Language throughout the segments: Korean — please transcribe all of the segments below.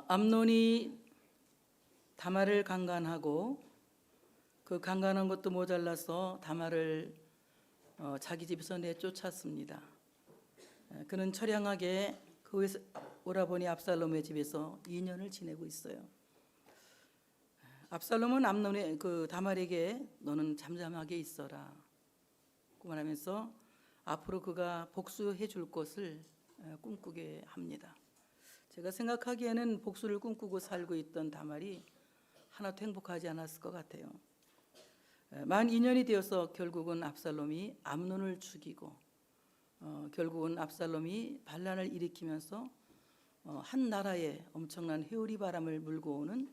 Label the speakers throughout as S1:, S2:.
S1: 암논이 다말을 강간하고 그 강간한 것도 모자라서 다말을 자기 집에서 내쫓았습니다. 그는 처량하게 그 오라버니 압살롬의 집에서 2년을 지내고 있어요. 압살롬은 암논의 그 다말에게 너는 잠잠하게 있어라 그 말하면서 앞으로 그가 복수해 줄 것을 꿈꾸게 합니다. 제가 생각하기에는 복수를 꿈꾸고 살고 있던 다말이 하나도 행복하지 않았을 것 같아요. 만 2년이 되어서 결국은 압살롬이 암논을 죽이고 결국은 압살롬이 반란을 일으키면서 한 나라에 엄청난 회오리 바람을 물고 오는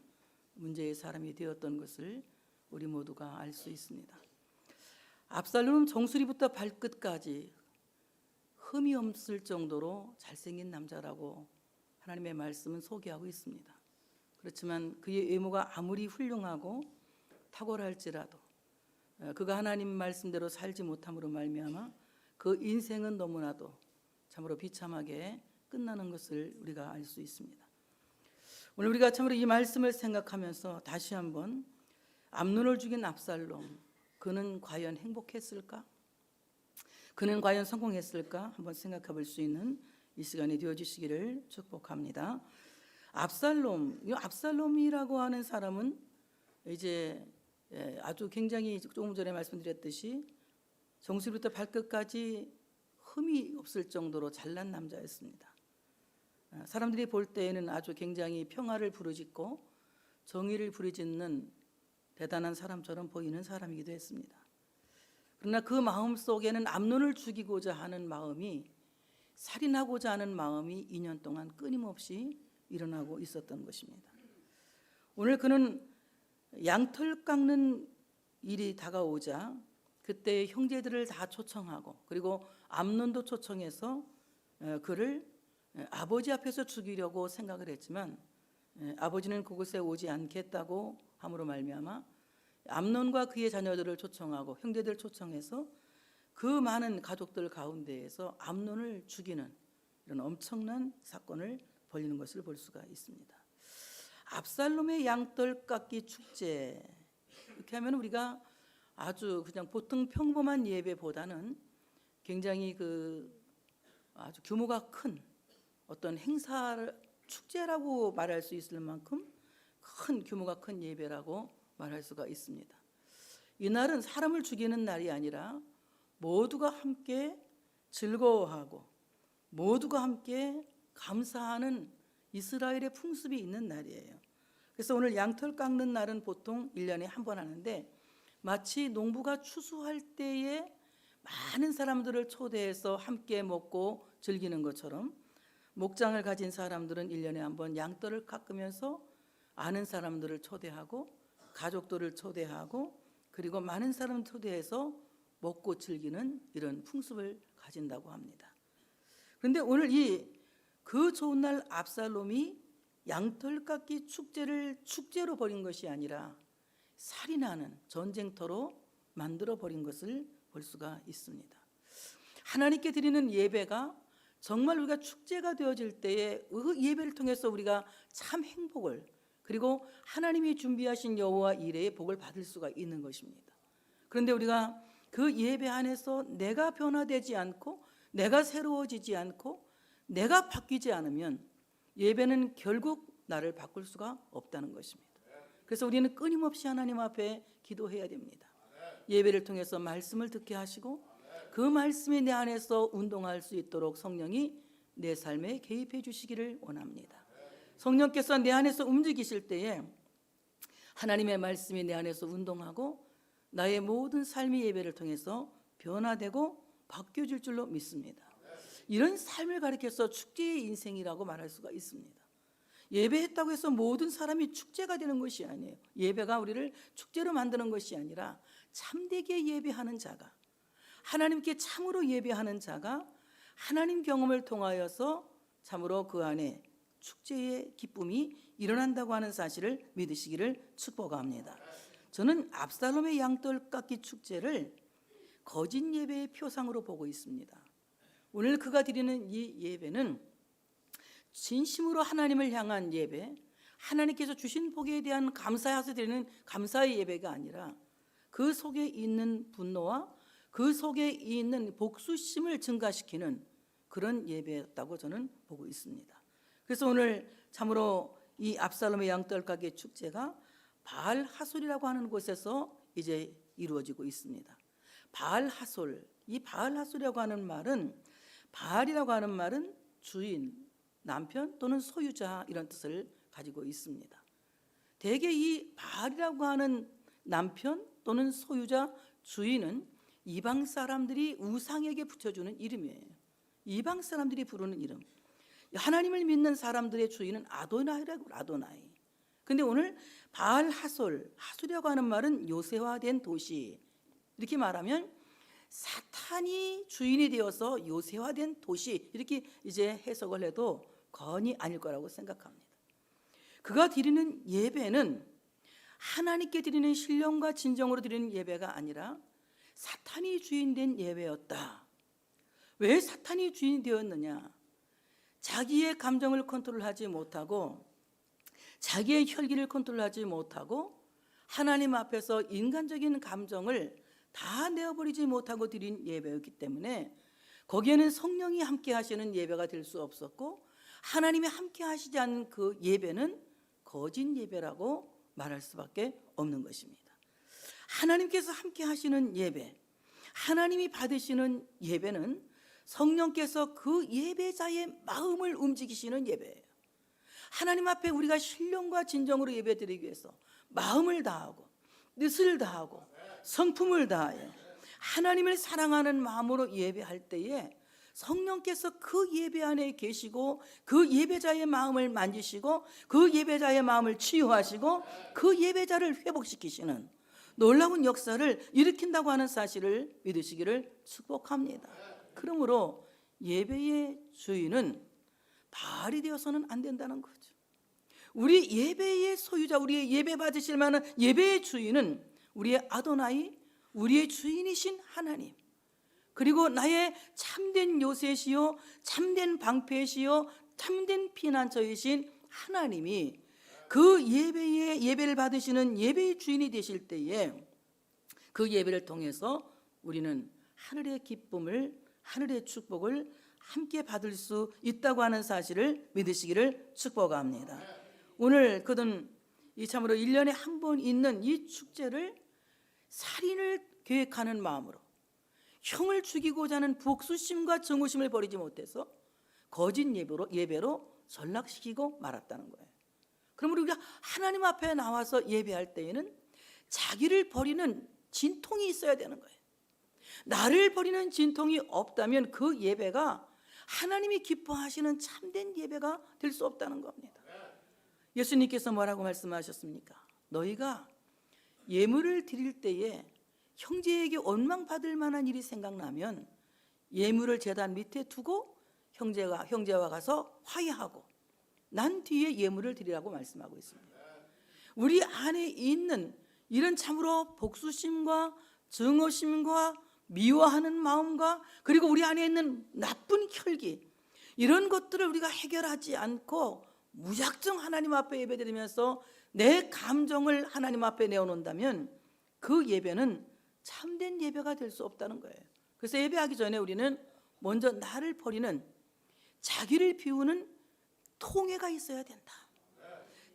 S1: 문제의 사람이 되었던 것을 우리 모두가 알 수 있습니다. 압살롬은 정수리부터 발끝까지 흠이 없을 정도로 잘생긴 남자라고 하나님의 말씀은 소개하고 있습니다. 그렇지만 그의 외모가 아무리 훌륭하고 탁월할지라도 그가 하나님 말씀대로 살지 못함으로 말미암아 그 인생은 너무나도 참으로 비참하게 끝나는 것을 우리가 알 수 있습니다. 오늘 우리가 참으로 이 말씀을 생각하면서 다시 한번 암논을 죽인 압살롬, 그는 과연 행복했을까? 그는 과연 성공했을까? 한번 생각해 볼 수 있는 이 시간이 되어주시기를 축복합니다. 압살롬이라고 하는 사람은 이제 아주 굉장히 조금 전에 말씀드렸듯이 정수리부터 발끝까지 흠이 없을 정도로 잘난 남자였습니다. 사람들이 볼 때에는 아주 굉장히 평화를 부르짖고 정의를 부르짖는 대단한 사람처럼 보이는 사람이기도 했습니다. 그러나 그 마음 속에는 암논을 죽이고자 하는 마음이, 살인하고자 하는 마음이 2년 동안 끊임없이 일어나고 있었던 것입니다. 오늘 그는 양털 깎는 일이 다가오자 그때 형제들을 다 초청하고 그리고 암논도 초청해서 그를 아버지 앞에서 죽이려고 생각을 했지만 아버지는 그곳에 오지 않겠다고 함으로 말미암아 암논과 그의 자녀들을 초청하고 형제들을 초청해서 그 많은 가족들 가운데에서 암논을 죽이는 이런 엄청난 사건을 벌이는 것을 볼 수가 있습니다. 압살롬의 양털 깎기 축제, 이렇게 하면 우리가 아주 그냥 보통 평범한 예배보다는 굉장히 아주 규모가 큰 어떤 행사를 축제라고 말할 수 있을 만큼 큰 규모가 큰 예배라고 말할 수가 있습니다. 이날은 사람을 죽이는 날이 아니라 모두가 함께 즐거워하고 모두가 함께 감사하는 이스라엘의 풍습이 있는 날이에요. 그래서 오늘 양털 깎는 날은 보통 1년에 한 번 하는데 마치 농부가 추수할 때에 많은 사람들을 초대해서 함께 먹고 즐기는 것처럼 목장을 가진 사람들은 1년에 한 번 양털을 깎으면서 아는 사람들을 초대하고 가족들을 초대하고 그리고 많은 사람을 초대해서 먹고 즐기는 이런 풍습을 가진다고 합니다. 그런데 오늘 그 좋은 날 압살롬이 양털 깎기 축제를 축제로 벌인 것이 아니라 살인하는 전쟁터로 만들어 버린 것을 볼 수가 있습니다. 하나님께 드리는 예배가 정말 우리가 축제가 되어질 때에 그 예배를 통해서 우리가 참 행복을 그리고 하나님이 준비하신 여호와 이레의 복을 받을 수가 있는 것입니다. 그런데 우리가 그 예배 안에서 내가 변화되지 않고 내가 새로워지지 않고 내가 바뀌지 않으면 예배는 결국 나를 바꿀 수가 없다는 것입니다. 그래서 우리는 끊임없이 하나님 앞에 기도해야 됩니다. 예배를 통해서 말씀을 듣게 하시고 그 말씀이 내 안에서 운동할 수 있도록 성령이 내 삶에 개입해 주시기를 원합니다. 성령께서 내 안에서 움직이실 때에 하나님의 말씀이 내 안에서 운동하고 나의 모든 삶의 예배를 통해서 변화되고 바뀌어질 줄로 믿습니다. 이런 삶을 가리켜서 축제의 인생이라고 말할 수가 있습니다. 예배했다고 해서 모든 사람이 축제가 되는 것이 아니에요. 예배가 우리를 축제로 만드는 것이 아니라 참되게 예배하는 자가, 하나님께 참으로 예배하는 자가 하나님 경험을 통하여서 참으로 그 안에 축제의 기쁨이 일어난다고 하는 사실을 믿으시기를 축복합니다. 저는 압살롬의 양털 깎기 축제를 거짓 예배의 표상으로 보고 있습니다. 오늘 그가 드리는 이 예배는 진심으로 하나님을 향한 예배, 하나님께서 주신 복에 대한 감사해서 드리는 감사의 예배가 아니라 그 속에 있는 분노와 그 속에 있는 복수심을 증가시키는 그런 예배였다고 저는 보고 있습니다. 그래서 오늘 참으로 이 압살롬의 양떨가게 축제가 바알 하솔이라고 하는 곳에서 이제 이루어지고 있습니다. 바알 하솔, 이 바알 하솔이라고 하는 말은, 바알이라고 하는 말은 주인, 남편 또는 소유자 이런 뜻을 가지고 있습니다. 대개 이 바알이라고 하는 남편 또는 소유자, 주인은 이방 사람들이 우상에게 붙여주는 이름이에요. 이방 사람들이 부르는 이름. 하나님을 믿는 사람들의 주인은 아도나이라고, 아도나이. 근데 오늘 바알 하솔, 하솔이라고 하는 말은 요새화된 도시. 이렇게 말하면 사탄이 주인이 되어서 요새화된 도시, 이렇게 이제 해석을 해도 건이 아닐 거라고 생각합니다. 그가 드리는 예배는 하나님께 드리는 신령과 진정으로 드리는 예배가 아니라 사탄이 주인된 예배였다. 왜 사탄이 주인이 되었느냐? 자기의 감정을 컨트롤하지 못하고 자기의 혈기를 컨트롤하지 못하고 하나님 앞에서 인간적인 감정을 다 내어버리지 못하고 드린 예배였기 때문에 거기에는 성령이 함께 하시는 예배가 될 수 없었고, 하나님이 함께 하시지 않는 그 예배는 거짓 예배라고 말할 수밖에 없는 것입니다. 하나님께서 함께 하시는 예배, 하나님이 받으시는 예배는 성령께서 그 예배자의 마음을 움직이시는 예배예요. 하나님 앞에 우리가 신령과 진정으로 예배드리기 위해서 마음을 다하고 뜻을 다하고 성품을 다하여 하나님을 사랑하는 마음으로 예배할 때에 성령께서 그 예배 안에 계시고 그 예배자의 마음을 만지시고 그 예배자의 마음을 치유하시고 그 예배자를 회복시키시는 놀라운 역사를 일으킨다고 하는 사실을 믿으시기를 축복합니다. 그러므로 예배의 주인은 바알이 되어서는 안 된다는 거죠. 우리 예배의 소유자, 우리의 예배 받으실 만한 예배의 주인은 우리의 아도나이, 우리의 주인이신 하나님, 그리고 나의 참된 요새시요 참된 방패시요 참된 피난처이신 하나님이 그 예배를 받으시는 예배의 주인이 되실 때에 그 예배를 통해서 우리는 하늘의 기쁨을, 하늘의 축복을 함께 받을 수 있다고 하는 사실을 믿으시기를 축복합니다. 오늘 그든 이 참으로 1년에 한 번 있는 이 축제를 살인을 계획하는 마음으로 형을 죽이고자 하는 복수심과 증오심을 버리지 못해서 거짓 예배로 전락시키고 말았다는 거예요. 그러므로 우리가 하나님 앞에 나와서 예배할 때에는 자기를 버리는 진통이 있어야 되는 거예요. 나를 버리는 진통이 없다면 그 예배가 하나님이 기뻐하시는 참된 예배가 될 수 없다는 겁니다. 예수님께서 뭐라고 말씀하셨습니까? 너희가 예물을 드릴 때에 형제에게 원망받을 만한 일이 생각나면 예물을 제단 밑에 두고 형제와 가서 화해하고 난 뒤에 예물을 드리라고 말씀하고 있습니다. 우리 안에 있는 이런 참으로 복수심과 증오심과 미워하는 마음과 그리고 우리 안에 있는 나쁜 혈기, 이런 것들을 우리가 해결하지 않고 무작정 하나님 앞에 예배드리면서 내 감정을 하나님 앞에 내어놓는다면 그 예배는 참된 예배가 될 수 없다는 거예요. 그래서 예배하기 전에 우리는 먼저 나를 버리는, 자기를 비우는 통회가 있어야 된다.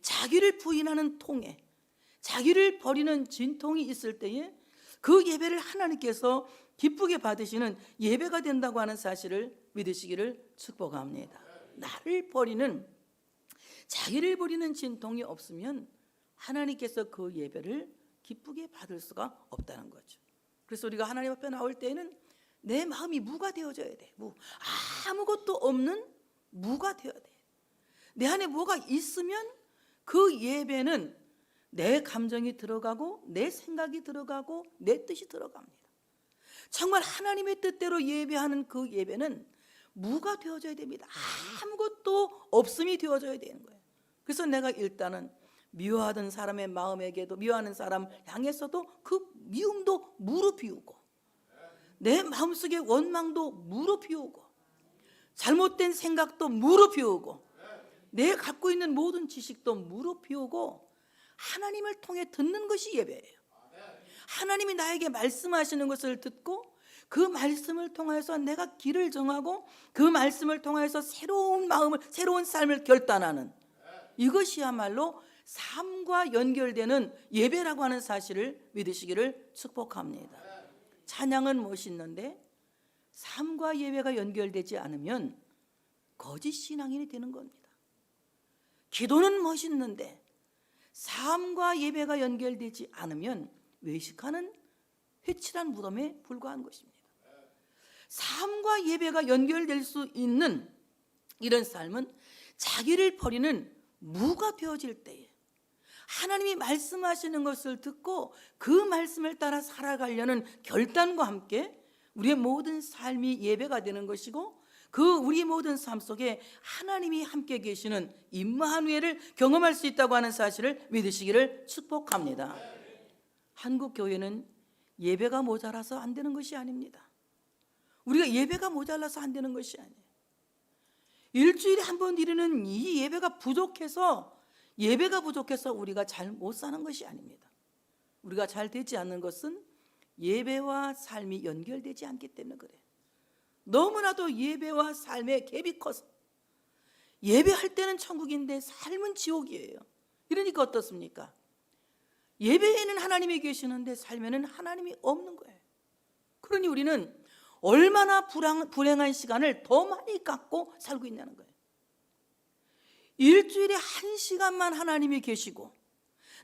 S1: 자기를 부인하는 통회, 자기를 버리는 진통이 있을 때에 그 예배를 하나님께서 기쁘게 받으시는 예배가 된다고 하는 사실을 믿으시기를 축복합니다. 나를 버리는, 자기를 버리는 진통이 없으면 하나님께서 그 예배를 기쁘게 받을 수가 없다는 거죠. 그래서 우리가 하나님 앞에 나올 때는 내 마음이 무가 되어져야 돼. 아무것도 없는 무가 되어야 돼. 내 안에 뭐가 있으면 그 예배는 내 감정이 들어가고 내 생각이 들어가고 내 뜻이 들어갑니다. 정말 하나님의 뜻대로 예배하는 그 예배는 무가 되어져야 됩니다. 아무것도 없음이 되어져야 되는 거예요. 그래서 내가 일단은 미워하던 사람의 마음에게도, 미워하는 사람 향해서도 그 미움도 무로 비우고, 내 마음속의 원망도 무로 비우고, 잘못된 생각도 무로 비우고, 내 갖고 있는 모든 지식도 무릎 비우고 하나님을 통해 듣는 것이 예배예요. 하나님이 나에게 말씀하시는 것을 듣고 그 말씀을 통해서 내가 길을 정하고 그 말씀을 통해서 새로운 마음을, 새로운 삶을 결단하는, 이것이야말로 삶과 연결되는 예배라고 하는 사실을 믿으시기를 축복합니다. 찬양은 멋있는데 삶과 예배가 연결되지 않으면 거짓 신앙인이 되는 겁니다. 기도는 멋있는데 삶과 예배가 연결되지 않으면 외식하는 회칠한 무덤에 불과한 것입니다. 삶과 예배가 연결될 수 있는 이런 삶은 자기를 버리는 무가 되어질 때에 하나님이 말씀하시는 것을 듣고 그 말씀을 따라 살아가려는 결단과 함께 우리의 모든 삶이 예배가 되는 것이고, 그 우리 모든 삶 속에 하나님이 함께 계시는 임마누엘을 경험할 수 있다고 하는 사실을 믿으시기를 축복합니다. 한국 교회는 예배가 모자라서 안 되는 것이 아닙니다. 우리가 예배가 모자라서 안 되는 것이 아니에요. 일주일에 한 번 드리는 이 예배가 부족해서 우리가 잘 못 사는 것이 아닙니다. 우리가 잘 되지 않는 것은 예배와 삶이 연결되지 않기 때문에 그래요. 너무나도 예배와 삶의 갭이 커서 예배할 때는 천국인데 삶은 지옥이에요. 이러니까 어떻습니까? 예배에는 하나님이 계시는데 삶에는 하나님이 없는 거예요. 그러니 우리는 얼마나 불행한 시간을 더 많이 갖고 살고 있냐는 거예요. 일주일에 1시간만 하나님이 계시고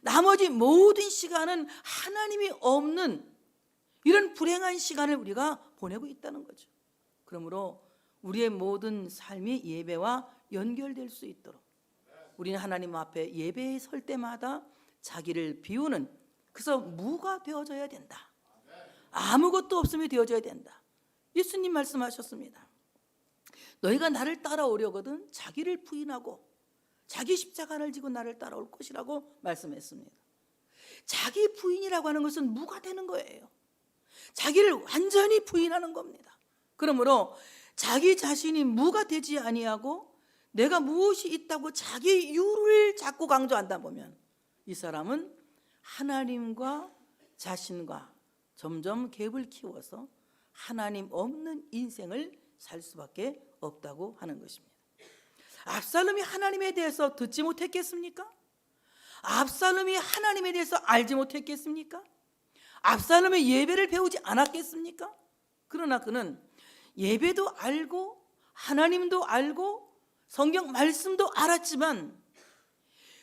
S1: 나머지 모든 시간은 하나님이 없는 이런 불행한 시간을 우리가 보내고 있다는 거죠. 그러므로 우리의 모든 삶이 예배와 연결될 수 있도록 우리는 하나님 앞에 예배에 설 때마다 자기를 비우는, 그래서 무가 되어져야 된다. 아무것도 없음이 되어져야 된다. 예수님 말씀하셨습니다. 너희가 나를 따라오려거든 자기를 부인하고 자기 십자가를 지고 나를 따라올 것이라고 말씀했습니다. 자기 부인이라고 하는 것은 무가 되는 거예요. 자기를 완전히 부인하는 겁니다. 그러므로 자기 자신이 무가 되지 아니하고 내가 무엇이 있다고 자기 이유를 자꾸 강조한다 보면 이 사람은 하나님과 자신과 점점 갭을 키워서 하나님 없는 인생을 살 수밖에 없다고 하는 것입니다. 압살롬이 하나님에 대해서 듣지 못했겠습니까? 압살롬이 하나님에 대해서 알지 못했겠습니까? 압살롬의 예배를 배우지 않았겠습니까? 그러나 그는 예배도 알고 하나님도 알고 성경 말씀도 알았지만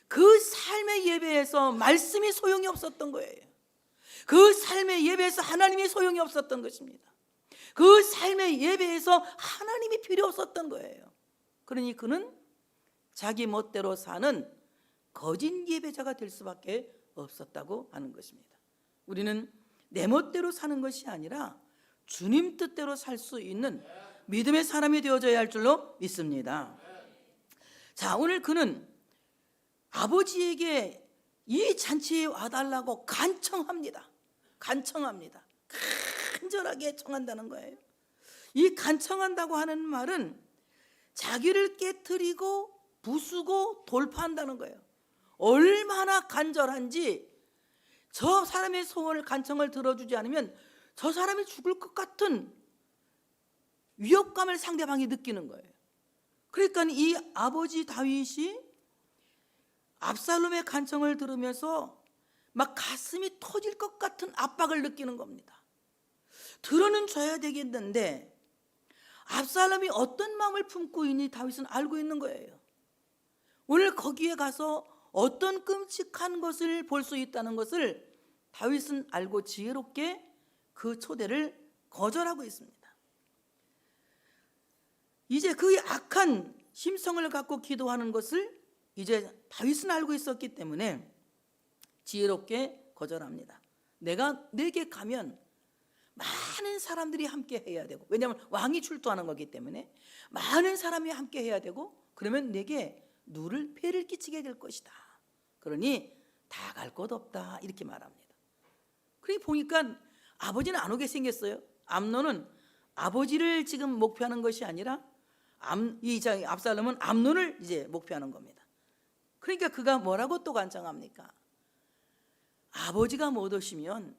S1: 그 삶의 예배에서 말씀이 소용이 없었던 거예요. 그 삶의 예배에서 하나님이 소용이 없었던 것입니다. 그 삶의 예배에서 하나님이 필요 없었던 거예요. 그러니 그는 자기 멋대로 사는 거짓 예배자가 될 수밖에 없었다고 하는 것입니다. 우리는 내 멋대로 사는 것이 아니라 주님 뜻대로 살 수 있는 믿음의 사람이 되어져야 할 줄로 믿습니다. 자, 오늘 그는 아버지에게 이 잔치에 와달라고 간청합니다. 간절하게 청한다는 거예요. 이 간청한다고 하는 말은 자기를 깨트리고 부수고 돌파한다는 거예요. 얼마나 간절한지 저 사람의 소원을, 간청을 들어주지 않으면 저 사람이 죽을 것 같은 위협감을 상대방이 느끼는 거예요. 그러니까 이 아버지 다윗이 압살롬의 간청을 들으면서 막 가슴이 터질 것 같은 압박을 느끼는 겁니다. 들어는 줘야 되겠는데 압살롬이 어떤 마음을 품고 있니 다윗은 알고 있는 거예요. 오늘 거기에 가서 어떤 끔찍한 것을 볼 수 있다는 것을 다윗은 알고 지혜롭게 그 초대를 거절하고 있습니다. 이제 그의 악한 심성을 갖고 기도하는 것을 이제 다윗은 알고 있었기 때문에 지혜롭게 거절합니다. 내게 가면 많은 사람들이 함께 해야 되고, 왜냐하면 왕이 출두하는 거기 때문에 많은 사람이 함께 해야 되고, 그러면 내게 누를 폐를 끼치게 될 것이다. 그러니 다 갈 곳 없다 이렇게 말합니다. 그러니 보니까 아버지는 안 오게 생겼어요. 암논은 아버지를 지금 목표하는 것이 아니라 압살롬은 암논을 이제 목표하는 겁니다. 그러니까 그가 뭐라고 또 간청합니까? 아버지가 못 오시면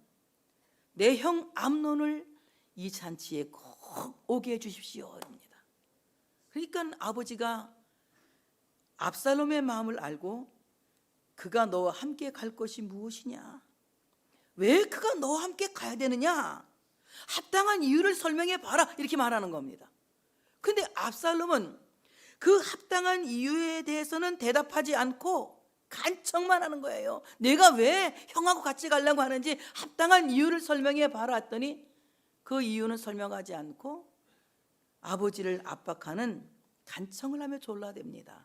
S1: 내 형 암논을 이 잔치에 꼭 오게 해주십시오. 입니다. 그러니까 아버지가 압살롬의 마음을 알고 그가 너와 함께 갈 것이 무엇이냐? 왜 그가 너와 함께 가야 되느냐? 합당한 이유를 설명해 봐라. 이렇게 말하는 겁니다. 근데 압살롬은 그 합당한 이유에 대해서는 대답하지 않고 간청만 하는 거예요. 내가 왜 형하고 같이 가려고 하는지 합당한 이유를 설명해 봐라 했더니 그 이유는 설명하지 않고 아버지를 압박하는 간청을 하며 졸라댑니다.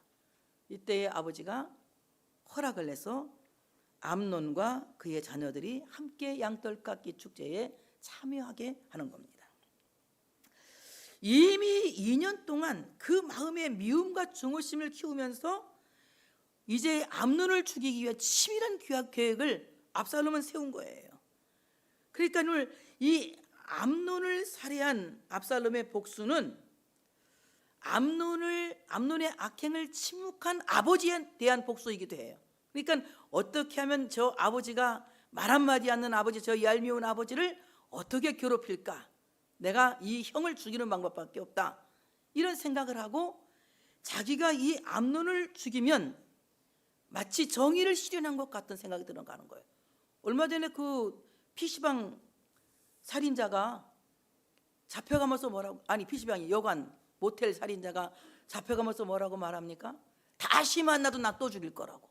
S1: 이때에 아버지가 허락을 해서 암논과 그의 자녀들이 함께 양털깎기 축제에 참여하게 하는 겁니다. 이미 2년 동안 그 마음의 미움과 증오심을 키우면서 이제 암논을 죽이기 위한 치밀한 계획을 압살롬은 세운 거예요. 그러니까 오늘 이 암논을 살해한 압살롬의 복수는 암논의 악행을 침묵한 아버지에 대한 복수이기도 해요. 그러니까 어떻게 하면 저 아버지가 말 한마디 않는 아버지, 저 얄미운 아버지를 어떻게 괴롭힐까? 내가 이 형을 죽이는 방법밖에 없다. 이런 생각을 하고 자기가 이 암논을 죽이면 마치 정의를 실현한 것 같은 생각이 들어가는 거예요. 얼마 전에 그 PC방 살인자가 잡혀가면서 뭐라고, 아니 PC방이 여관 모텔 살인자가 잡혀가면서 뭐라고 말합니까? 다시 만나도 나 또 죽일 거라고.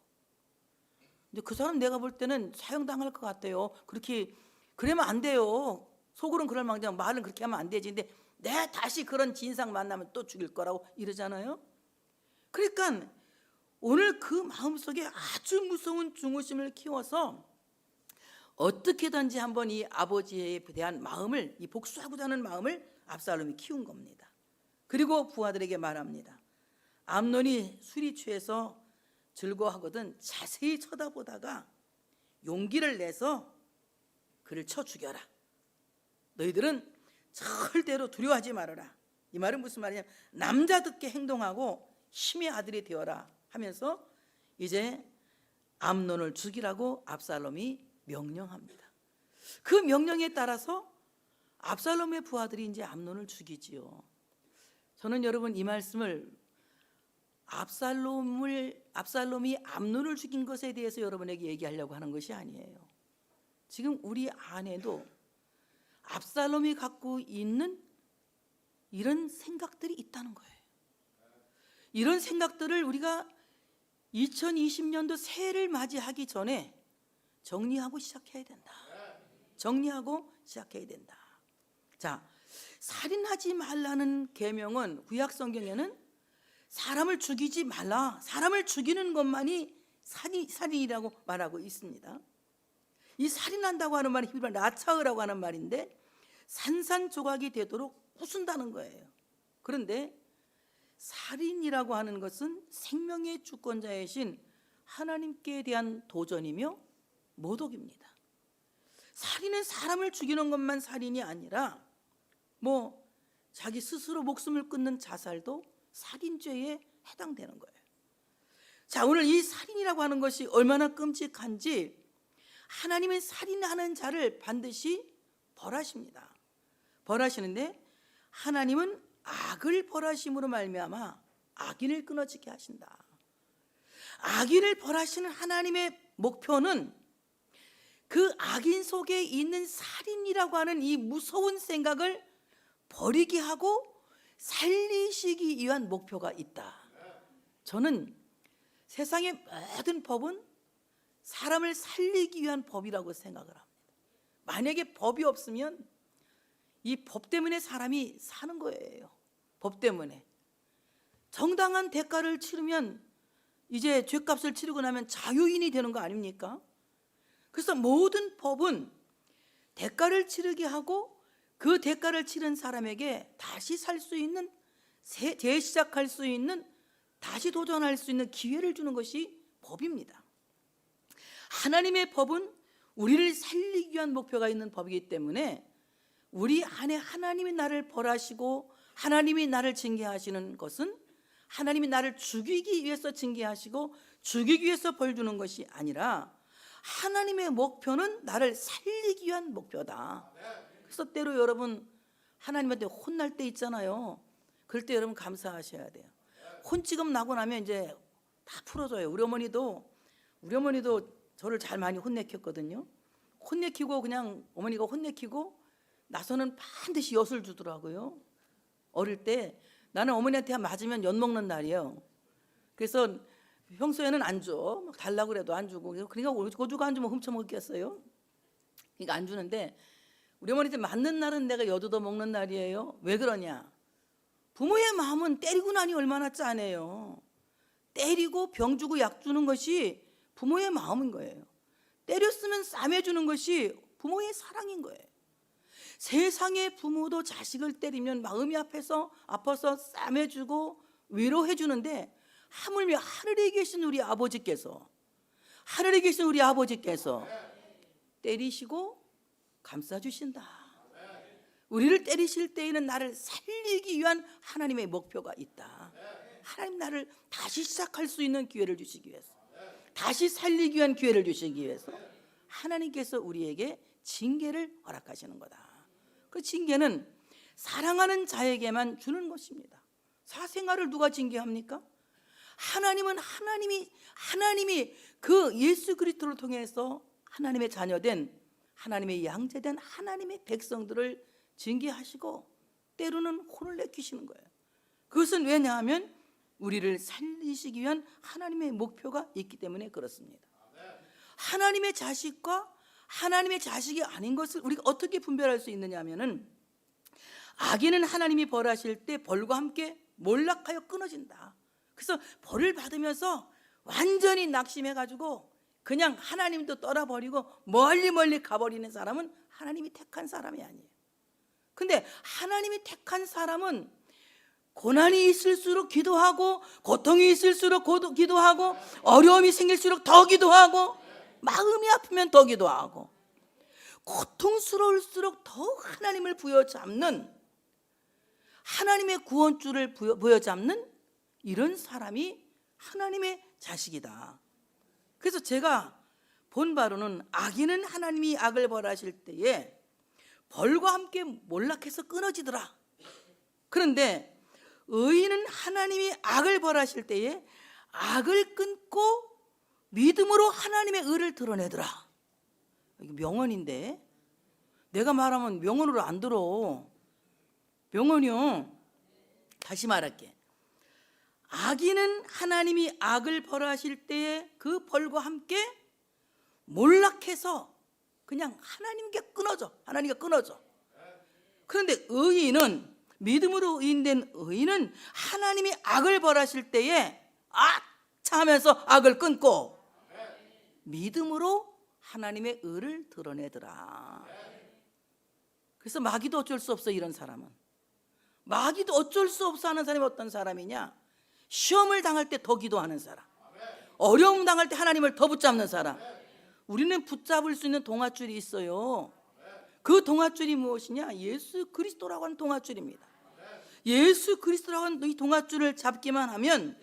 S1: 근데 그 사람 내가 볼 때는 사형당할 것 같아요. 그렇게 그러면 안 돼요. 속으로는 그럴 망정, 말은 그렇게 하면 안 되지. 근데 내가 다시 그런 진상 만나면 또 죽일 거라고 이러잖아요. 그러니까 오늘 그 마음속에 아주 무서운 증오심을 키워서 어떻게든지 한번 이 아버지에 대한 마음을, 이 복수하고자 하는 마음을 압살롬이 키운 겁니다. 그리고 부하들에게 말합니다. 암논이 술이 취해서 즐거워하거든 자세히 쳐다보다가 용기를 내서 그를 쳐 죽여라. 너희들은 절대로 두려워하지 말아라. 이 말은 무슨 말이냐? 남자답게 행동하고 힘의 아들이 되어라 하면서 이제 암논을 죽이라고 압살롬이 명령합니다. 그 명령에 따라서 압살롬의 부하들이 이제 암논을 죽이지요. 저는 여러분 이 말씀을 압살롬이 암논을 죽인 것에 대해서 여러분에게 얘기하려고 하는 것이 아니에요. 지금 우리 안에도 압살롬이 갖고 있는 이런 생각들이 있다는 거예요. 이런 생각들을 우리가 2020년도 새해를 맞이하기 전에 정리하고 시작해야 된다. 정리하고 시작해야 된다. 자, 살인하지 말라는 계명은 구약 성경에는 사람을 죽이지 말라, 사람을 죽이는 것만이 살인이라고 말하고 있습니다. 이 살인한다고 하는 말이 히브리어 라차흐라고 하는 말인데 산산조각이 되도록 부순다는 거예요. 그런데 살인이라고 하는 것은 생명의 주권자이신 하나님께 대한 도전이며 모독입니다. 살인은 사람을 죽이는 것만 살인이 아니라 자기 스스로 목숨을 끊는 자살도 살인죄에 해당되는 거예요. 자, 오늘 이 살인이라고 하는 것이 얼마나 끔찍한지 하나님은 살인하는 자를 반드시 벌하십니다. 벌하시는데 하나님은 악을 벌하심으로 말미암아 악인을 끊어지게 하신다. 악인을 벌하시는 하나님의 목표는 그 악인 속에 있는 살인이라고 하는 이 무서운 생각을 버리게 하고 살리시기 위한 목표가 있다. 저는 세상의 모든 법은 사람을 살리기 위한 법이라고 생각을 합니다. 만약에 법이 없으면 이 법 때문에 사람이 사는 거예요. 법 때문에 정당한 대가를 치르면 이제 죗값을 치르고 나면 자유인이 되는 거 아닙니까? 그래서 모든 법은 대가를 치르게 하고 그 대가를 치른 사람에게 다시 살 수 있는, 재시작할 수 있는, 다시 도전할 수 있는 기회를 주는 것이 법입니다. 하나님의 법은 우리를 살리기 위한 목표가 있는 법이기 때문에 우리 안에 하나님이 나를 벌하시고 하나님이 나를 징계하시는 것은 하나님이 나를 죽이기 위해서 징계하시고 죽이기 위해서 벌 주는 것이 아니라 하나님의 목표는 나를 살리기 위한 목표다. 그래서 때로 여러분 하나님한테 혼날 때 있잖아요. 그럴 때 여러분 감사하셔야 돼요. 혼지금 나고 나면 이제 다 풀어져요. 우리 어머니도 저를 잘 많이 혼내켰거든요. 혼내키고 그냥 어머니가 혼내키고 나서는 반드시 엿을 주더라고요. 어릴 때 나는 어머니한테 맞으면 엿 먹는 날이에요. 그래서 평소에는 안 줘. 막 달라고 그래도 안 주고. 그러니까 고주가 안 주면 훔쳐 먹겠어요. 그러니까 안 주는데 우리 어머니한테 맞는 날은 내가 엿 얻어 먹는 날이에요. 왜 그러냐? 부모의 마음은 때리고 나니 얼마나 짠해요. 때리고 병 주고 약 주는 것이 부모의 마음인 거예요. 때렸으면 싸매주는 것이 부모의 사랑인 거예요. 세상의 부모도 자식을 때리면 마음이 아파서 싸매주고 위로해 주는데 하물며 하늘에 계신 우리 아버지께서 때리시고 감싸주신다. 우리를 때리실 때에는 나를 살리기 위한 하나님의 목표가 있다. 하나님 나를 다시 시작할 수 있는 기회를 주시기 위해서, 다시 살리기 위한 기회를 주시기 위해서 하나님께서 우리에게 징계를 허락하시는 거다. 그 징계는 사랑하는 자에게만 주는 것입니다. 사생활을 누가 징계합니까? 하나님이 그 예수 그리스도를 통해서 하나님의 자녀된, 하나님의 양자된 하나님의 백성들을 징계하시고 때로는 혼을 내키시는 거예요. 그것은 왜냐하면 우리를 살리시기 위한 하나님의 목표가 있기 때문에 그렇습니다. 하나님의 자식과 하나님의 자식이 아닌 것을 우리가 어떻게 분별할 수 있느냐 하면은, 악인은 하나님이 벌하실 때 벌과 함께 몰락하여 끊어진다. 그래서 벌을 받으면서 완전히 낙심해가지고 그냥 하나님도 떠나버리고 멀리 가버리는 사람은 하나님이 택한 사람이 아니에요. 근데 하나님이 택한 사람은 고난이 있을수록 기도하고, 고통이 있을수록 기도하고, 어려움이 생길수록 더 기도하고, 마음이 아프면 더 기도하고, 고통스러울수록 더욱 하나님을 부여잡는, 하나님의 구원줄을 부여잡는 이런 사람이 하나님의 자식이다. 그래서 제가 본 바로는 악인은 하나님이 악을 벌하실 때에 벌과 함께 몰락해서 끊어지더라. 그런데 의인은 하나님이 악을 벌하실 때에 악을 끊고 믿음으로 하나님의 의를 드러내더라. 이게 명언인데 내가 말하면 명언으로 안 들어. 명언이요. 다시 말할게. 악인은 하나님이 악을 벌하실 때에 그 벌과 함께 몰락해서 그냥 하나님께 끊어져. 그런데 의인은, 믿음으로 의인된 의인은 하나님이 악을 벌하실 때에 아차 하면서 악을 끊고 믿음으로 하나님의 의를 드러내더라. 그래서 마귀도 어쩔 수 없어. 이런 사람은 마귀도 어쩔 수 없어 하는 사람이 어떤 사람이냐? 시험을 당할 때 더 기도하는 사람, 어려움 당할 때 하나님을 더 붙잡는 사람. 우리는 붙잡을 수 있는 동아줄이 있어요. 그 동아줄이 무엇이냐? 예수 그리스도라고 하는 동아줄입니다. 예수 그리스도라고 하는 이 동아줄을 잡기만 하면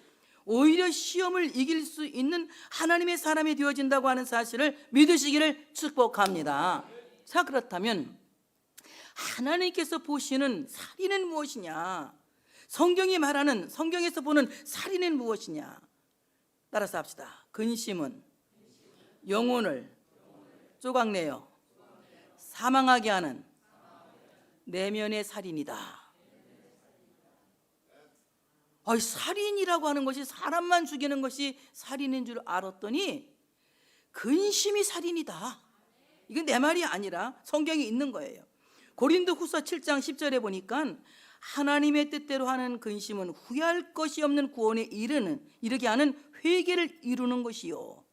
S1: 오히려 시험을 이길 수 있는 하나님의 사람이 되어진다고 하는 사실을 믿으시기를 축복합니다. 자, 그렇다면 하나님께서 보시는 살인은 무엇이냐? 성경에서 보는 살인은 무엇이냐? 따라서 합시다. 근심은 영혼을 조각내어 사망하게 하는 내면의 살인이다. 살인이라고 하는 것이 사람만 죽이는 것이 살인인 줄 알았더니 근심이 살인이다. 이건 내 말이 아니라 성경에 있는 거예요. 고린도후서 7장 10절에 보니까 하나님의 뜻대로 하는 근심은 후회할 것이 없는 구원에 이르게 하는 회개를 이루는 것이요.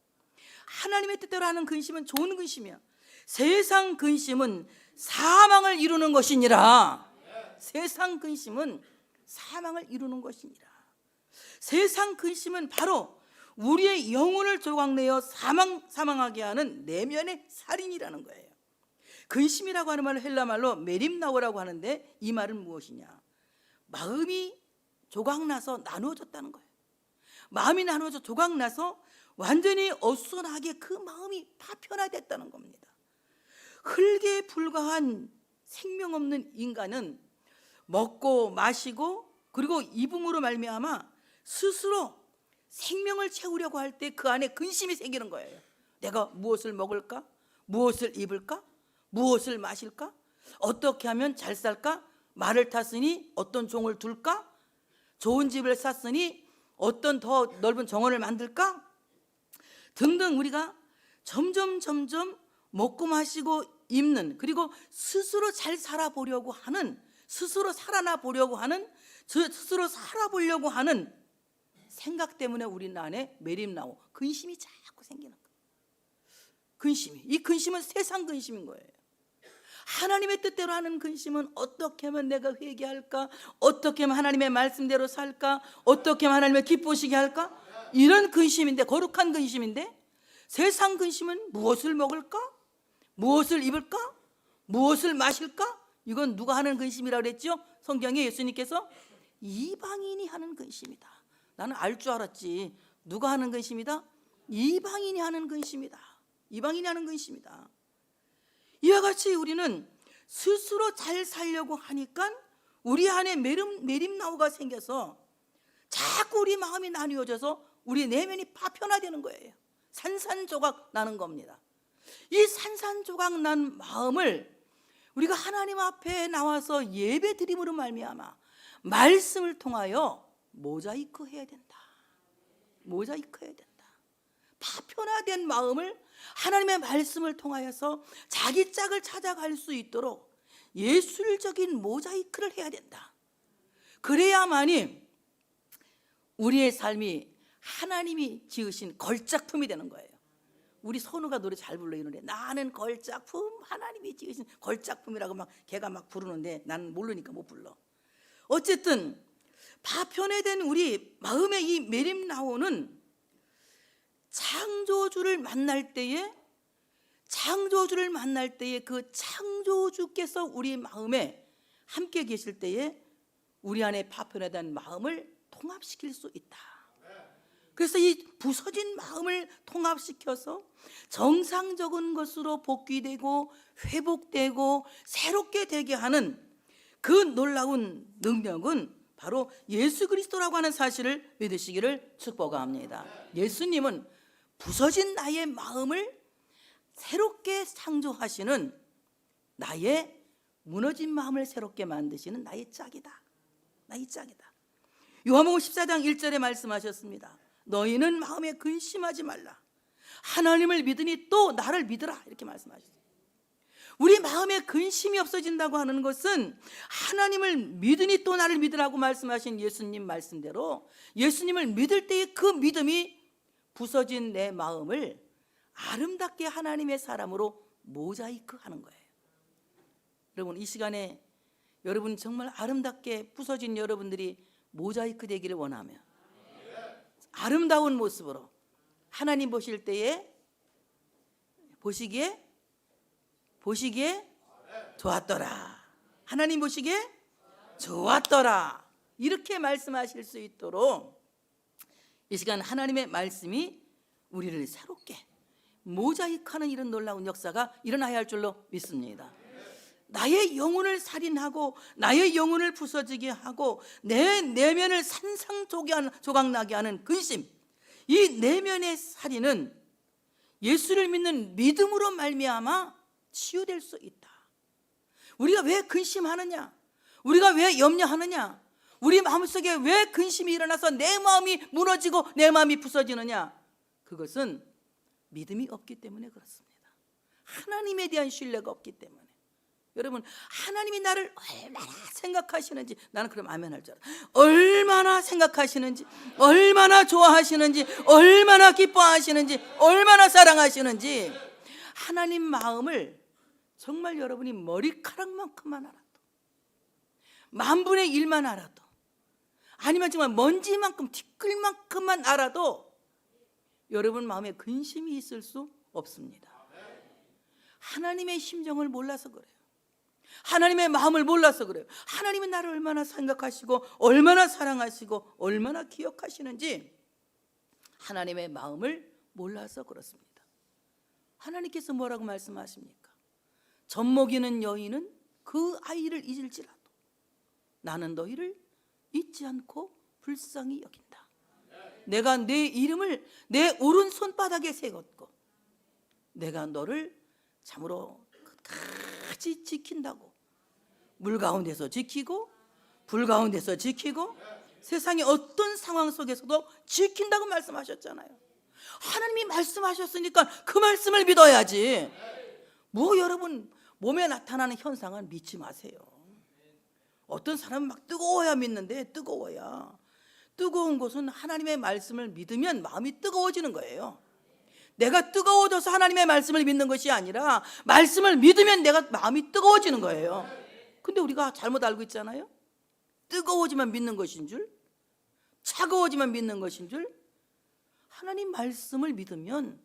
S1: 하나님의 뜻대로 하는 근심은 좋은 근심이야. 세상 근심은 사망을 이루는 것이니라. 세상 근심은 사망을 이루는 것이니라. 세상 근심은 바로 우리의 영혼을 조각내어 사망하게 하는 내면의 살인이라는 거예요. 근심이라고 하는 말은 헬라 말로 메림나오라고 하는데 이 말은 무엇이냐? 마음이 조각나서 나누어졌다는 거예요. 마음이 나누어져 조각나서 완전히 어수선하게 그 마음이 파편화됐다는 겁니다. 흙에 불과한 생명 없는 인간은 먹고 마시고 그리고 입음으로 말미암아 스스로 생명을 채우려고 할 때 그 안에 근심이 생기는 거예요. 내가 무엇을 먹을까? 무엇을 입을까? 무엇을 마실까? 어떻게 하면 잘 살까? 말을 탔으니 어떤 종을 둘까? 좋은 집을 샀으니 어떤 더 넓은 정원을 만들까? 등등 우리가 점점 먹고 마시고 입는, 그리고 스스로 잘 살아보려고 하는, 스스로 살아나 보려고 하는, 스스로 살아보려고 하는 생각 때문에 우리 안에 매립나고 근심이 자꾸 생기는 거예요. 근심이, 이 근심은 세상 근심인 거예요. 하나님의 뜻대로 하는 근심은 어떻게 하면 내가 회개할까? 어떻게 하면 하나님의 말씀대로 살까? 어떻게 하면 하나님을 기쁘시게 할까? 이런 근심인데, 거룩한 근심인데, 세상 근심은 무엇을 먹을까? 무엇을 입을까? 무엇을 마실까? 이건 누가 하는 근심이라고 그랬죠? 성경에 예수님께서 이방인이 하는 근심이다. 나는 알 줄 알았지. 누가 하는 근심이다? 이방인이 하는 근심이다. 이방인이 하는 근심이다. 이와 같이 우리는 스스로 잘 살려고 하니까 우리 안에 매립나우가 생겨서 자꾸 우리 마음이 나뉘어져서 우리 내면이 파편화되는 거예요. 산산조각 나는 겁니다. 이 산산조각 난 마음을 우리가 하나님 앞에 나와서 예배 드림으로 말미암아 말씀을 통하여 모자이크 해야 된다. 모자이크 해야 된다. 파편화된 마음을 하나님의 말씀을 통하여서 자기 짝을 찾아갈 수 있도록 예술적인 모자이크를 해야 된다. 그래야만이 우리의 삶이 하나님이 지으신 걸작품이 되는 거예요. 우리 선우가 노래 잘 불러. 이 노래, 나는 걸작품, 하나님이 지으신 걸작품이라고 막 걔가 막 부르는데 나는 모르니까 못 불러. 어쨌든 파편화된 우리 마음의 이 매립나오는 창조주를 만날 때에 그 창조주께서 우리 마음에 함께 계실 때에 우리 안에 파편화된 마음을 통합시킬 수 있다. 그래서 이 부서진 마음을 통합시켜서 정상적인 것으로 복귀되고 회복되고 새롭게 되게 하는 그 놀라운 능력은 바로 예수 그리스도라고 하는 사실을 믿으시기를 축복합니다. 예수님은 부서진 나의 마음을 새롭게 창조하시는, 나의 무너진 마음을 새롭게 만드시는 나의 짝이다. 나의 짝이다. 요한복음 14장 1절에 말씀하셨습니다. 너희는 마음에 근심하지 말라. 하나님을 믿으니 또 나를 믿으라. 이렇게 말씀하셨어요. 우리 마음에 근심이 없어진다고 하는 것은 하나님을 믿으니 또 나를 믿으라고 말씀하신 예수님 말씀대로 예수님을 믿을 때의 그 믿음이 부서진 내 마음을 아름답게 하나님의 사람으로 모자이크 하는 거예요. 여러분, 이 시간에 여러분 정말 아름답게 부서진 여러분들이 모자이크 되기를 원하며 아름다운 모습으로 하나님 보실 때에 보시기에 좋았더라. 하나님 보시기에 좋았더라. 이렇게 말씀하실 수 있도록 이 시간 하나님의 말씀이 우리를 새롭게 모자이크하는 이런 놀라운 역사가 일어나야 할 줄로 믿습니다. 나의 영혼을 살인하고 나의 영혼을 부서지게 하고 내 내면을 산산조각나게 하는 근심, 이 내면의 살인은 예수를 믿는 믿음으로 말미암아 치유될 수 있다. 우리가 왜 근심하느냐? 우리가 왜 염려하느냐? 우리 마음속에 왜 근심이 일어나서 내 마음이 무너지고 내 마음이 부서지느냐? 그것은 믿음이 없기 때문에 그렇습니다. 하나님에 대한 신뢰가 없기 때문에. 여러분, 하나님이 나를 얼마나 생각하시는지, 나는 그럼 아멘 할 줄 알아. 얼마나 생각하시는지, 얼마나 좋아하시는지, 얼마나 기뻐하시는지, 얼마나 사랑하시는지, 하나님 마음을 정말 여러분이 머리카락만큼만 알아도, 만분의 1만 알아도, 아니면 정말 먼지만큼, 티끌만큼만 알아도 여러분 마음에 근심이 있을 수 없습니다. 하나님의 심정을 몰라서 그래요. 하나님의 마음을 몰라서 그래요. 하나님은 나를 얼마나 생각하시고 얼마나 사랑하시고 얼마나 기억하시는지 하나님의 마음을 몰라서 그렇습니다. 하나님께서 뭐라고 말씀하십니까? 젖먹이는 여인은 그 아이를 잊을지라도 나는 너희를 잊지 않고 불쌍히 여긴다. 내가 내 이름을 내 오른손바닥에 새겼고 내가 너를 참으로 끝까지 지킨다고. 물 가운데서 지키고 불 가운데서 지키고 세상의 어떤 상황 속에서도 지킨다고 말씀하셨잖아요. 하나님이 말씀하셨으니까 그 말씀을 믿어야지. 뭐 여러분 몸에 나타나는 현상은 믿지 마세요. 어떤 사람은 막 뜨거워야 믿는데 뜨거운 것은 하나님의 말씀을 믿으면 마음이 뜨거워지는 거예요. 내가 뜨거워져서 하나님의 말씀을 믿는 것이 아니라 말씀을 믿으면 내가 마음이 뜨거워지는 거예요. 근데 우리가 잘못 알고 있잖아요. 뜨거워지면 믿는 것인 줄, 차가워지면 믿는 것인 줄. 하나님 말씀을 믿으면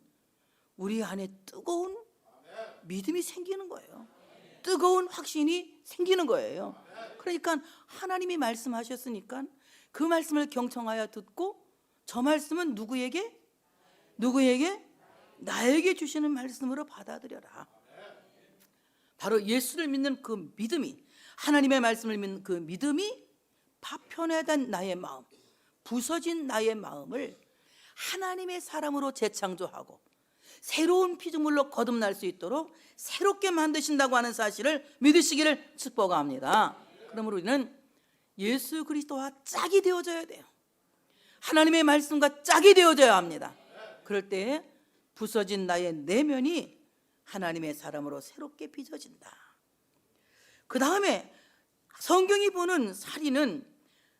S1: 우리 안에 뜨거운 믿음이 생기는 거예요. 뜨거운 확신이 생기는 거예요. 그러니까 하나님이 말씀하셨으니까 그 말씀을 경청하여 듣고 저 말씀은 누구에게? 나에게 주시는 말씀으로 받아들여라. 바로 예수를 믿는 그 믿음이, 하나님의 말씀을 믿는 그 믿음이 파편화된 나의 마음, 부서진 나의 마음을 하나님의 사람으로 재창조하고 새로운 피조물로 거듭날 수 있도록 새롭게 만드신다고 하는 사실을 믿으시기를 축복합니다. 그러므로 우리는 예수 그리스도와 짝이 되어져야 돼요. 하나님의 말씀과 짝이 되어져야 합니다. 그럴 때 부서진 나의 내면이 하나님의 사람으로 새롭게 빚어진다. 그 다음에 성경이 보는 살인은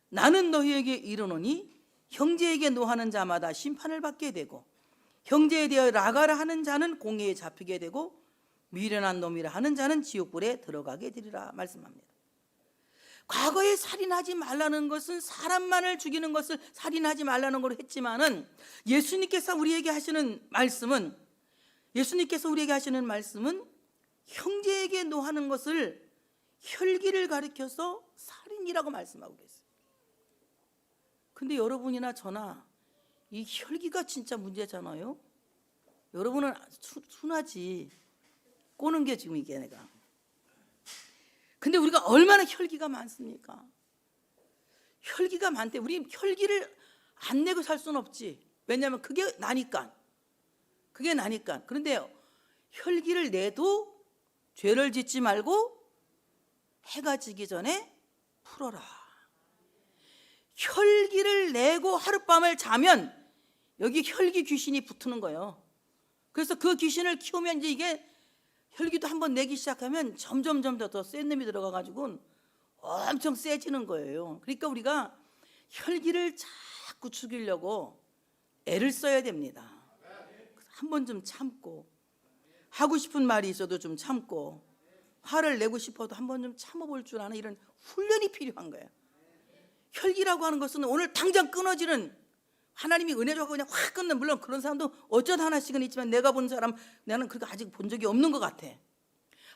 S1: 나는 너희에게 이르노니 형제에게 노하는 자마다 심판을 받게 되고 형제에 대하여 라가라 하는 자는 공회에 잡히게 되고 미련한 놈이라 하는 자는 지옥불에 들어가게 되리라 말씀합니다. 과거에 살인하지 말라는 것은 사람만을 죽이는 것을 살인하지 말라는 걸로 했지만은 예수님께서 우리에게 하시는 말씀은 형제에게 노하는 것을 혈기를 가리켜서 살인이라고 말씀하고 계세요. 근데 여러분이나 저나 이 혈기가 진짜 문제잖아요. 여러분은 순하지, 꼬는 게 지금 이게 내가. 근데 우리가 얼마나 혈기가 많습니까? 혈기가 많대. 우리 혈기를 안 내고 살 수는 없지. 왜냐하면 그게 나니까. 그런데 혈기를 내도 죄를 짓지 말고 해가 지기 전에 풀어라. 혈기를 내고 하룻밤을 자면 여기 혈기 귀신이 붙는 거예요. 그래서 그 귀신을 키우면 이제 이게 혈기도 한번 내기 시작하면 점점 더 센 놈이 들어가가지고 엄청 세지는 거예요. 그러니까 우리가 혈기를 자꾸 죽이려고 애를 써야 됩니다. 한 번 좀 참고, 하고 싶은 말이 있어도 좀 참고, 화를 내고 싶어도 한 번 좀 참아볼 줄 아는 이런 훈련이 필요한 거예요. 혈기라고 하는 것은 오늘 당장 끊어지는, 하나님이 은혜 줘서 그냥 확 끊는, 물론 그런 사람도 어쩌다 하나씩은 있지만 내가 본 사람, 나는 그거 아직 본 적이 없는 것 같아.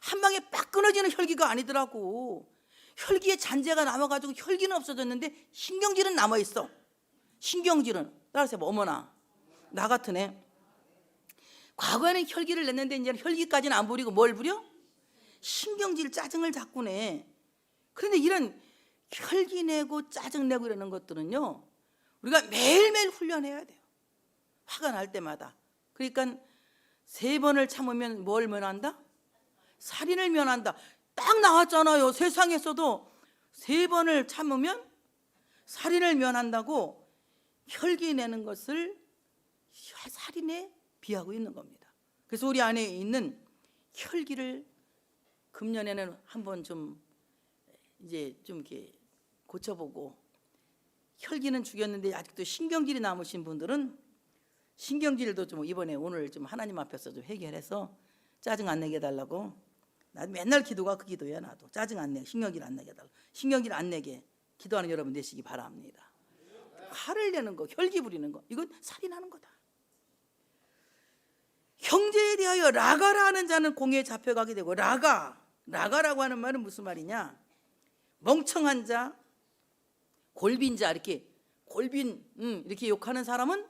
S1: 한 방에 빡 끊어지는 혈기가 아니더라고. 혈기에 잔재가 남아가지고 혈기는 없어졌는데 신경질은 남아있어. 신경질은 따라서 어머나 나 같은 애. 과거에는 혈기를 냈는데 이제 혈기까지는 안 부리고 뭘 부려? 신경질, 짜증을 자꾸 내. 그런데 이런 혈기 내고 짜증 내고 이러는 것들은요, 우리가 매일매일 훈련해야 돼요. 화가 날 때마다. 그러니까 3번을 참으면 뭘 면한다? 살인을 면한다. 딱 나왔잖아요. 세상에서도 3번을 참으면 살인을 면한다고 혈기 내는 것을 살인에 비하고 있는 겁니다. 그래서 우리 안에 있는 혈기를 금년에는 한번 좀 이렇게 고쳐보고, 혈기는 죽였는데 아직도 신경질이 남으신 분들은 신경질도 좀 이번에 오늘 좀 하나님 앞에서 좀 해결해서 짜증 안 내게 해달라고. 나 맨날 기도가 그 기도야. 나도 짜증 안 내게, 신경질 안 내게 해달라고. 신경질 안 내게 기도하는 여러분 되시기 바랍니다. 화를 내는 거, 혈기 부리는 거, 이건 살인하는 거다. 형제에 대하여 라가라 하는 자는 공회에 잡혀가게 되고, 라가 라가라고 하는 말은 무슨 말이냐? 멍청한 자, 골빈 자, 이렇게 골빈 이렇게 욕하는 사람은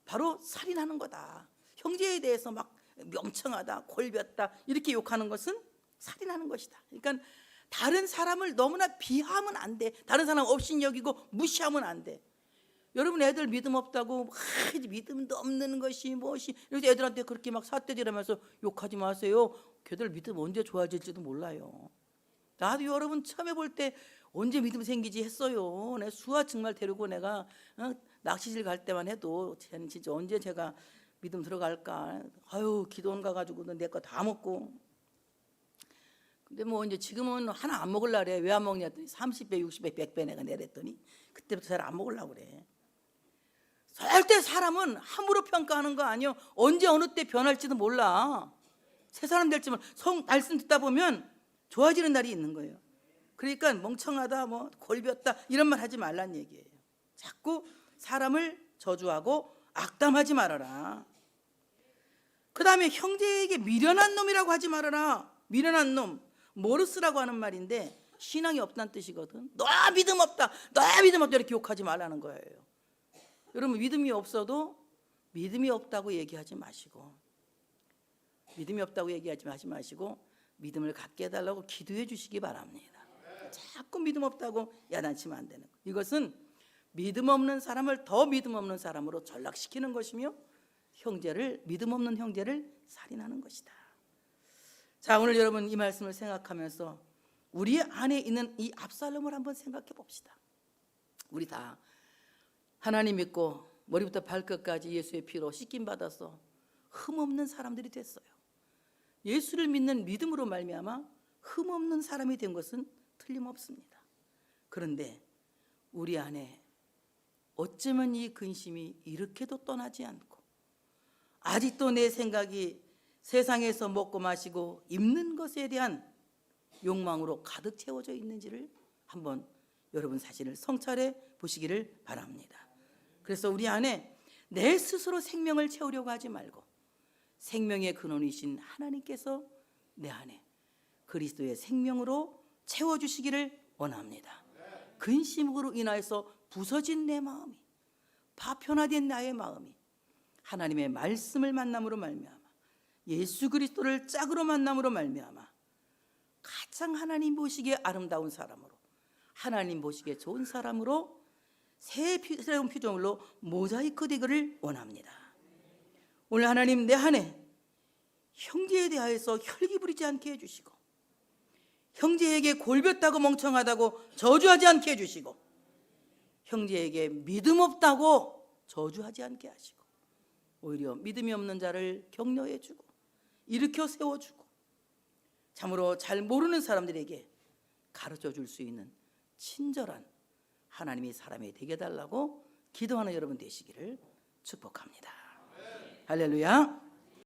S1: 바로 살인하는 거다. 형제에 대해서 막 멍청하다, 골볐다 이렇게 욕하는 것은 살인하는 것이다. 그러니까 다른 사람을 너무나 비하하면 안 돼. 다른 사람 없인 여기고 무시하면 안 돼. 여러분 애들 믿음 없다고 믿음도 없는 것이 무엇이 이렇게 애들한테 그렇게 막 삿대질하면서 욕하지 마세요. 걔들 믿음 언제 좋아질지도 몰라요. 나도 여러분 처음에 볼 때 언제 믿음 생기지 했어요. 내 수아 정말 데리고 내가 낚시질 갈 때만 해도 쟤는 진짜 언제 제가 믿음 들어갈까. 아유 기도원 가가지고 내 거 다 먹고. 근데 뭐 이제 지금은 하나 안 먹으려고 그래. 왜 안 먹냐 했더니 30배, 60배, 100배 내가 내랬더니 그때부터 잘 안 먹으려고 그래. 절대 사람은 함부로 평가하는 거 아니요. 언제 어느 때 변할지도 몰라. 새 사람 될지만 말씀 듣다 보면 좋아지는 날이 있는 거예요. 그러니까 멍청하다, 뭐 골볐다 이런 말 하지 말란 얘기예요. 자꾸 사람을 저주하고 악담하지 말아라. 그 다음에 형제에게 미련한 놈이라고 하지 말아라. 미련한 놈, 모르스라고 하는 말인데 신앙이 없다는 뜻이거든. 너 믿음 없다, 너 믿음 없다 이렇게 욕하지 말라는 거예요. 여러분 믿음이 없어도 믿음이 없다고 얘기하지 마시고, 믿음이 없다고 얘기하지 마시고 믿음을 갖게 해달라고 기도해 주시기 바랍니다. 자꾸 믿음 없다고 야단치면 안 되는 거예요. 이것은 믿음 없는 사람을 더 믿음 없는 사람으로 전락시키는 것이며 믿음 없는 형제를 살인하는 것이다. 자, 오늘 여러분 이 말씀을 생각하면서 우리 안에 있는 이 압살롬을 한번 생각해 봅시다. 우리 다 하나님 믿고 머리부터 발끝까지 예수의 피로 씻김 받아서 흠없는 사람들이 됐어요. 예수를 믿는 믿음으로 말미암아 흠없는 사람이 된 것은 틀림없습니다. 그런데 우리 안에 어쩌면 이 근심이 이렇게도 떠나지 않고 아직도 내 생각이 세상에서 먹고 마시고 입는 것에 대한 욕망으로 가득 채워져 있는지를 한번 여러분 자신을 성찰해 보시기를 바랍니다. 그래서 우리 안에 내 스스로 생명을 채우려고 하지 말고 생명의 근원이신 하나님께서 내 안에 그리스도의 생명으로 채워주시기를 원합니다. 근심으로 인하여서 부서진 내 마음이, 파편화된 나의 마음이 하나님의 말씀을 만남으로 말미암아 예수 그리스도를 짝으로 만남으로 말미암아 가장 하나님 보시기에 아름다운 사람으로, 하나님 보시기에 좋은 사람으로 새로운 피조물로 모자이크 되기를 원합니다. 오늘 하나님 내 안에 형제에 대하여서 혈기 부리지 않게 해주시고 형제에게 골볐다고 멍청하다고 저주하지 않게 해주시고 형제에게 믿음 없다고 저주하지 않게 하시고 오히려 믿음이 없는 자를 격려해주고 일으켜 세워주고 참으로 잘 모르는 사람들에게 가르쳐줄 수 있는 친절한 하나님의 사람이 되게 해달라고 기도하는 여러분 되시기를 축복합니다. 할렐루야.